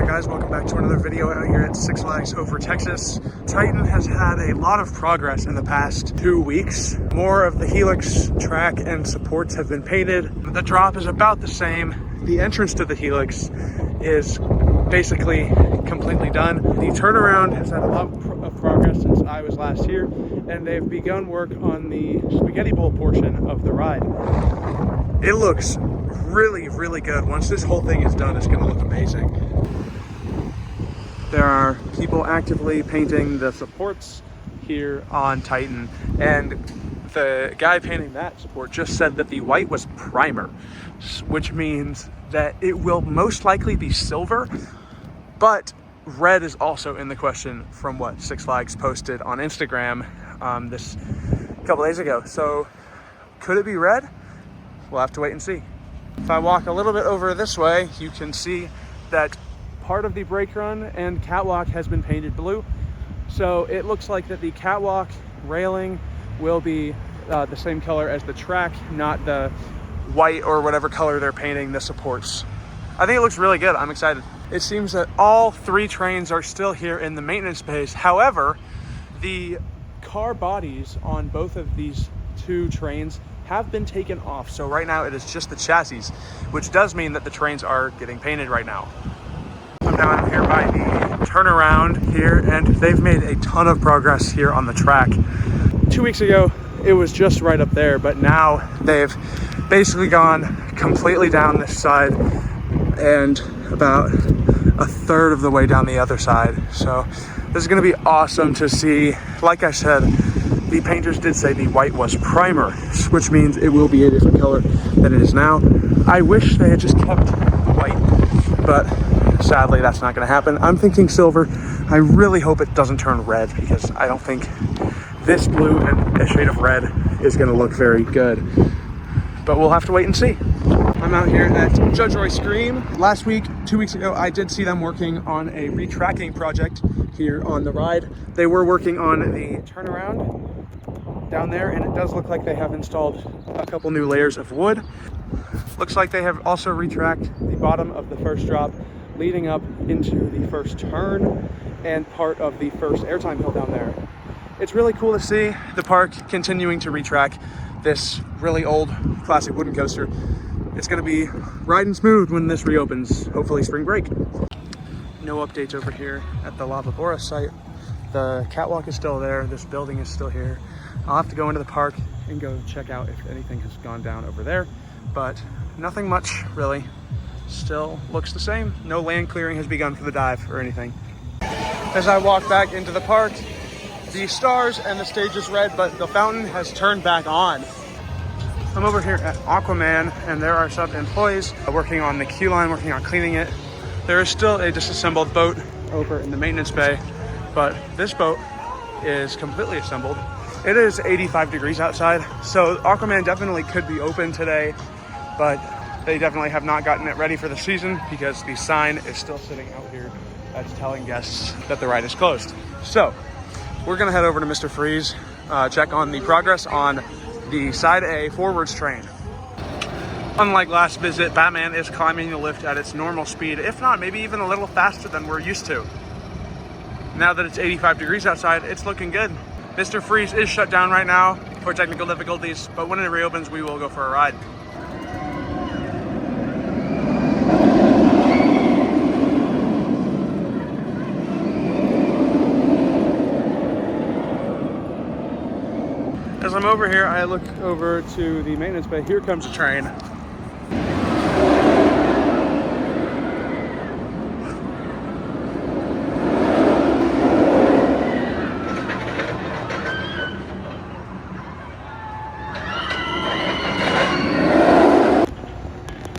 guys? Welcome back to another video out here at Six Flags Over Texas. Titan has had a lot of progress in the past 2 weeks. More of the Helix track and supports have been painted. The drop is about the same. The entrance to the Helix is basically completely done. The turnaround has had a lot of progress since I was last here, and they've begun work on the spaghetti bowl portion of the ride. It looks really good. Once this whole thing is done, it's going to look amazing. There are people actively painting the supports here on Titan, and the guy painting that support just said that the white was primer, which means that it will most likely be silver, but red is also in the question from what Six Flags posted on Instagram this couple days ago. So could it be red? We'll have to wait and see. If I walk a little bit over this way, you can see that part of the brake run and catwalk has been painted blue. So it looks like that the catwalk railing will be the same color as the track, not the white or whatever color they're painting the supports. I think it looks really good. I'm excited. It seems that all 3 trains are still here in the maintenance bays. However, the car bodies on both of these 2 trains have been taken off. So right now it is just the chassis, which does mean that the trains are getting painted right now. I'm down here by the turnaround here, and they've made a ton of progress here on the track. 2 weeks ago, it was just right up there, but now they've basically gone completely down this side and about a third of the way down the other side. So this is gonna be awesome to see. Like I said, the painters did say the white was primer, which means it will be a different color than it is now. I wish they had just kept white, but sadly that's not going to happen. I'm thinking silver. I really hope it doesn't turn red, because I don't think this blue and a shade of red is going to look very good. But we'll have to wait and see. I'm out here at Judge Roy Scream. Last week, 2 weeks ago, I did see them working on a retracking project here on the ride. They were working on the turnaround down there, and it does look like they have installed a couple new layers of wood. Looks like they have also retracked the bottom of the first drop leading up into the first turn and part of the first airtime hill down there. It's really cool to see the park continuing to retrack this really old classic wooden coaster. It's going to be riding smooth when this reopens, hopefully spring break. No updates over here at the Vibora site. The catwalk is still there. This building is still here. I'll have to go into the park and go check out if anything has gone down over there, but nothing much really. Still looks the same. No land clearing has begun for the dive or anything. As I walk back into the park, the stars and the stage is red, but the fountain has turned back on. I'm over here at Aquaman, and there are some employees working on the queue line, working on cleaning it. There is still a disassembled boat over in the maintenance bay, but this boat is completely assembled. It is 85 degrees outside, so Aquaman definitely could be open today, but they definitely have not gotten it ready for the season because the sign is still sitting out here that's telling guests that the ride is closed. So we're gonna head over to Mr. Freeze, check on the progress on the side A forwards train. Unlike last visit, Batman is climbing the lift at its normal speed, if not maybe even a little faster than we're used to. Now that it's 85 degrees outside, it's looking good. Mr. Freeze is shut down right now for technical difficulties, but when it reopens, we will go for a ride. As I'm over here, I look over to the maintenance bay. Here comes a train.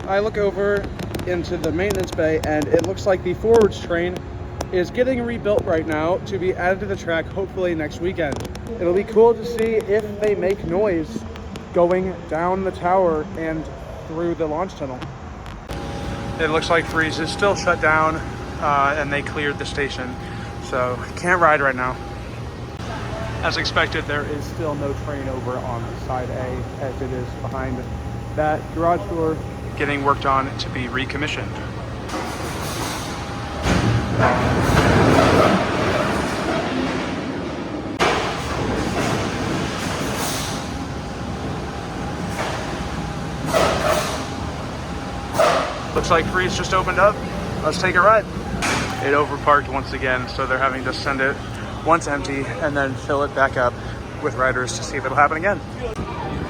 I look over into the maintenance bay, and it looks like the forwards train is getting rebuilt right now to be added to the track hopefully next weekend. It'll be cool to see if they make noise going down the tower and through the launch tunnel. It looks like Freeze is still shut down and they cleared the station, so can't ride right now. As expected, there is still no train over on side A, as it is behind that garage door getting worked on to be recommissioned. Looks like Freeze just opened up. Let's take a ride. It overparked once again, so they're having to send it once empty and then fill it back up with riders to see if it'll happen again.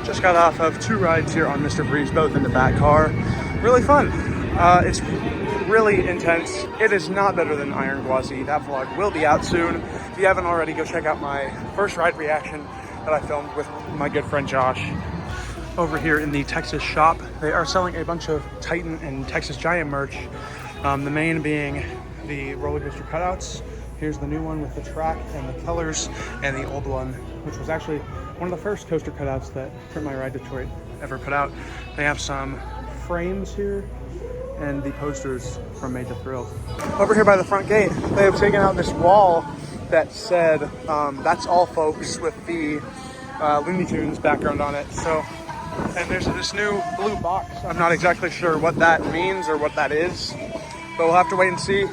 Just got off of 2 rides here on Mr. Freeze, both in the back car. Really fun. It's really intense. It is not better than Iron Gwazi. That vlog will be out soon. If you haven't already, go check out my first ride reaction that I filmed with my good friend Josh. Over here in the Texas shop, they are selling a bunch of Titan and Texas Giant merch. The main being the roller coaster cutouts. Here's the new one with the track and the colors, and the old one, which was actually one of the first coaster cutouts that Print My Ride Detroit ever put out. They have some frames here and the posters from Made to Thrill. Over here by the front gate, they have taken out this wall that said, that's all folks, with the Looney Tunes background on it. So, and there's this new blue box. I'm not exactly sure what that means or what that is, but we'll have to wait and see.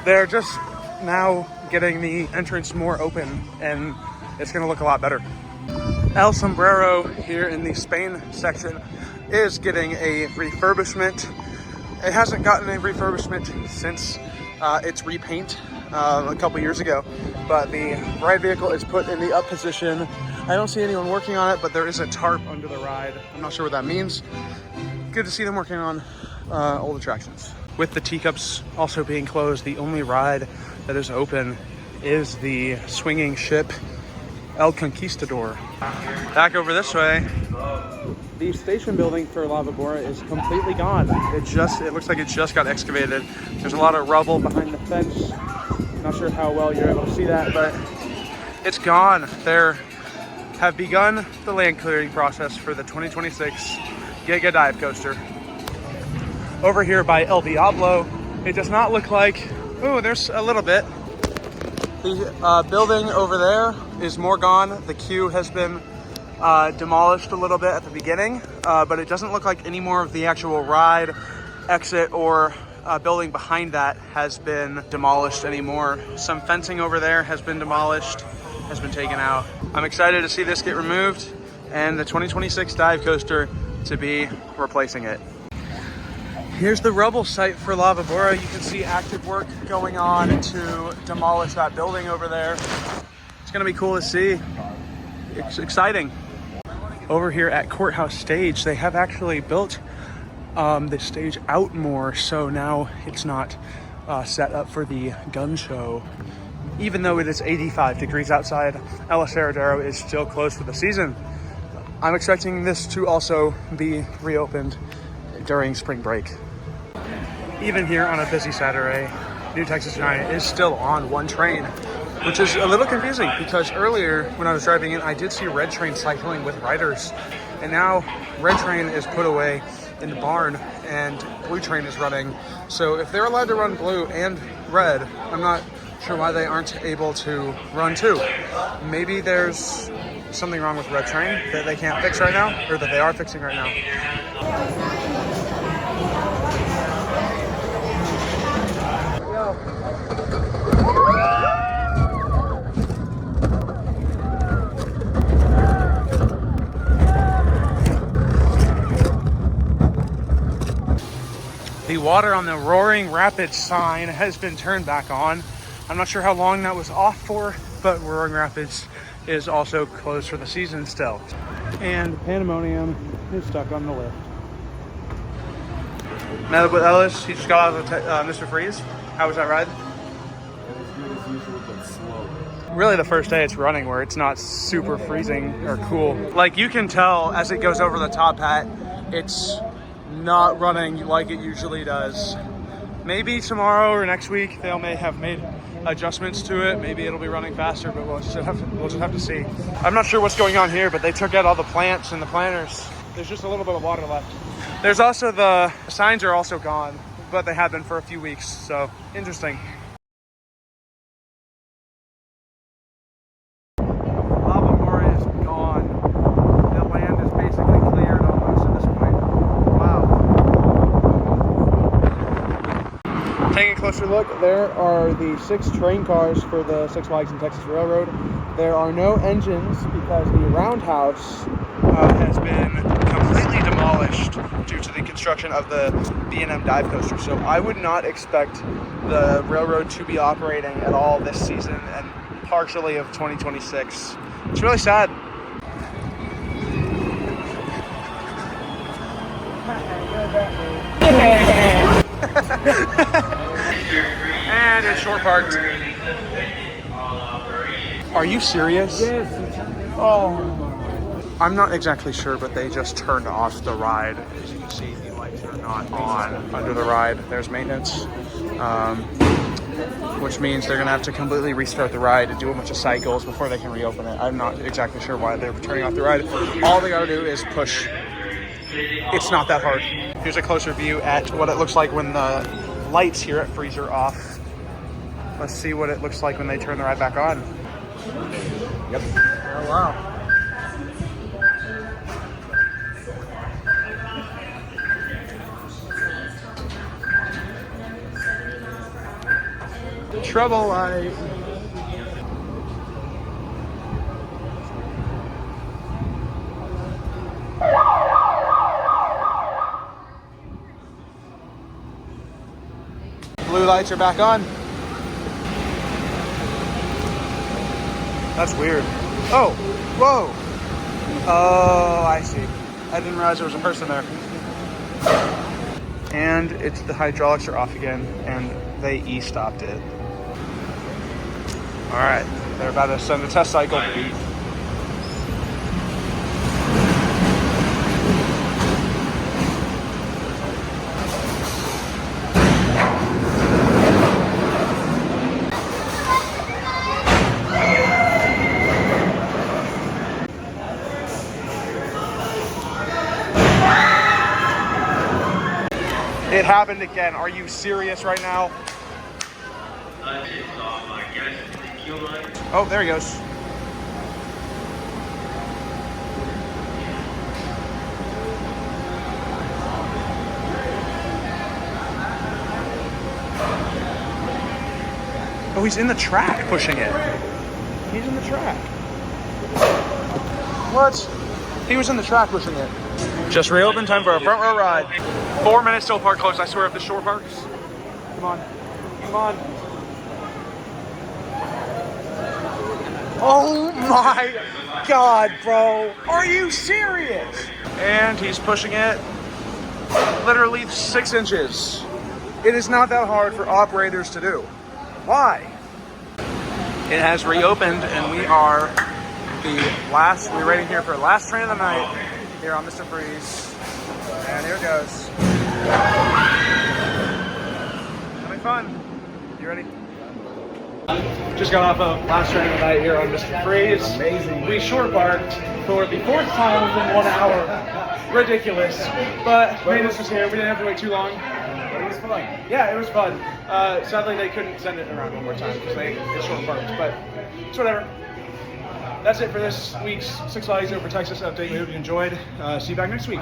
They're just now getting the entrance more open, and it's gonna look a lot better. El Sombrero here in the Spain section is getting a refurbishment. It hasn't gotten a refurbishment since its repaint a couple years ago, but the ride vehicle is put in the up position. I don't see anyone working on it, but there is a tarp under the ride. I'm not sure what that means. Good to see them working on old attractions. With the teacups also being closed, the only ride that is open is the swinging ship El Conquistador. Back over this way, the station building for La Vibora is completely gone. It looks like it just got excavated. There's a lot of rubble behind the fence. Not sure how well you're able to see that, but it's gone. There have begun the land clearing process for the 2026 Giga Dive Coaster. Over here by El Diablo, it does not look like, oh, there's a little bit. The building over there is more gone. The queue has been demolished a little bit at the beginning, but it doesn't look like any more of the actual ride, exit, or building behind that has been demolished anymore. Some fencing over there has been demolished, has been taken out. I'm excited to see this get removed and the 2026 dive coaster to be replacing it. Here's the rubble site for La Vibora. You can see active work going on to demolish that building over there. It's gonna be cool to see. It's exciting. Over here at Courthouse Stage, they have actually built the stage out more, so now it's not set up for the gun show. Even though it is 85 degrees outside, El Aserradero is still closed for the season. I'm expecting this to also be reopened during spring break. Even here on a busy Saturday, New Texas Giant is still on one train, which is a little confusing because earlier when I was driving in, I did see Red Train cycling with riders, and now Red Train is put away in the barn and Blue Train is running. So if they're allowed to run blue and red, I'm not sure why they aren't able to run too. Maybe there's something wrong with Red Train that they can't fix right now, or that they are fixing right now. The water on the Roaring Rapids sign has been turned back on. I'm not sure how long that was off for, but Roaring Rapids is also closed for the season still. And Pandemonium is stuck on the lift. Now with Ellis, he just got out of Mr. Freeze. How was that ride? As usual, but slow. Really the first day it's running where it's not super freezing or cool. Like you can tell as it goes over the top hat, it's not running like it usually does. Maybe tomorrow or next week they may have made adjustments to it. Maybe it'll be running faster, but we'll just have to see. I'm not sure what's going on here, but they took out all the plants and the planters. There's just a little bit of water left. There's also the signs are also gone, but they have been for a few weeks, so interesting. closer look, there are the 6 train cars for the Six Flags and Texas Railroad. There are no engines because the roundhouse has been completely demolished due to the construction of the B&M dive coaster. So I would not expect the railroad to be operating at all this season and partially of 2026. It's really sad. And it's short parked. Are you serious? Yes. Oh. I'm not exactly sure, but they just turned off the ride. As you can see, the lights are not on under the ride. There's maintenance, which means they're gonna have to completely restart the ride and do a bunch of cycles before they can reopen it. I'm not exactly sure why they're turning off the ride. All they gotta do is push. It's not that hard. Here's a closer view at what it looks like when the lights here at Freeze are off. Let's see what it looks like when they turn the ride back on. Yep. Oh, wow. Trouble light. Blue lights are back on. That's weird. Oh, whoa. Oh, I see. I didn't realize there was a person there. And it's the hydraulics are off again, and they e-stopped it. All right, they're about to send a test cycle. It happened again. Are you serious right now? Oh, there he goes. Oh, he's in the track pushing it. He's in the track. What? He was in the track pushing it. Just reopened, time for a front row ride. 4 minutes till park closed. I swear if the short parks. Come on. Come on. Oh my God, bro. Are you serious? And he's pushing it literally 6 inches. It is not that hard for operators to do. Why? It has reopened and we are we're waiting here for the last train of the night here on Mr. Freeze. And here it goes. Having fun. You ready? Just got off of last train of the night here on Mr. Freeze. Amazing. We short parked for the 4th time within 1 hour. Ridiculous. But maintenance was here. We didn't have to wait too long. But it was fun. Yeah, it was fun. Sadly, they couldn't send it around one more time because they short parked. But it's whatever. That's it for this week's Six Flags Over Texas update. We hope you enjoyed. See you back next week.